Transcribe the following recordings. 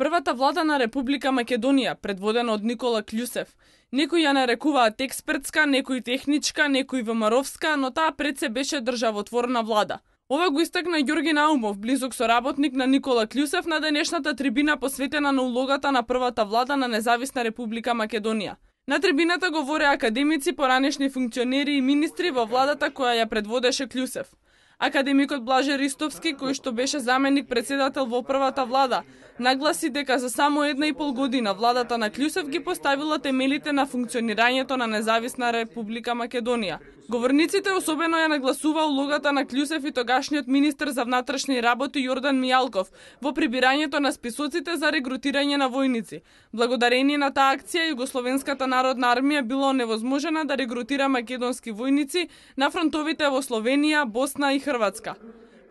Првата влада на Република Македонија, предводена од Никола Кљусев, некои ја нарекуваат експертска, некои техничка, некои ВМРО-вска, но таа пред се беше државотворна влада. Ова го истакна Ѓорги Наумов, близок соработник на Никола Кљусев, на денешната трибина посветена на улогата на првата влада на независна Република Македонија. На трибината говореа академици, поранешни функционери и министри во владата која ја предводеше Кљусев. Академикот Блаже Ристовски, кој што беше заменик председател во првата влада, нагласи дека за само 1,5 година владата на Кљусев ги поставила темелите на функционирањето на независна Република Македонија. Говорниците особено ја нагласува улогата на Кљусев и тогашниот министер за внатрешни работи Јордан Мијалков во прибирањето на списоците за регрутирање на војници. Благодарение на таа акција, Југословенската народна армија било невозможена да регрутира македонски војници на фронтовите во Словенија, Босна и Хрватска.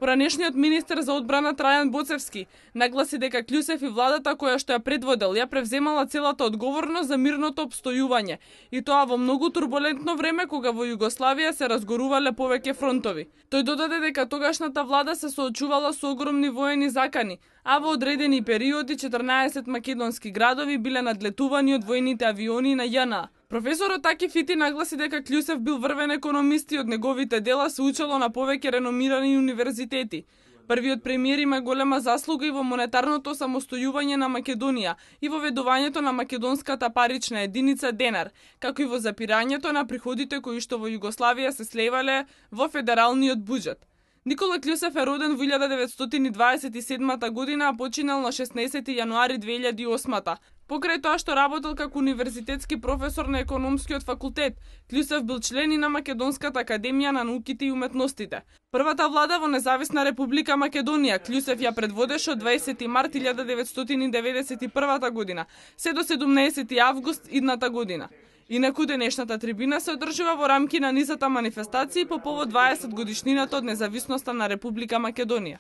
Поранешниот министер за одбрана Трајан Боцевски нагласи дека Кљусев и владата која што ја предводел ја превземала целата одговорност за мирното опстојување, и тоа во многу турбулентно време кога во Југославија се разгорувале повеќе фронтови. Тој додаде дека тогашната влада се соочувала со огромни воени закани, а во одредени периоди 14 македонски градови биле надлетувани од војните авиони на ЈНА. Професорот Таки Фити нагласи дека Кљусев бил врвен економист и од неговите дела се учело на повеќе реномирани универзитети. Првиот премиер има голема заслуга и во монетарното самостојување на Македонија и во ведувањето на македонската парична единица денар, како и во запирањето на приходите кои што во Југославија се слевале во федералниот буџет. Никола Кљусев е роден во 1927 година, а починал на 16 јануари 2008. Покрај тоа што работел како универзитетски професор на економскиот факултет, Кљусев бил член и на Македонската академија на науките и уметностите. Првата влада во независна Република Македонија Кљусев ја предводеше од 20 март 1991 година се до 17 август идната година. Инаку денешната трибина се одржува во рамки на низата манифестации по повод 20 годишнината од независноста на Република Македонија.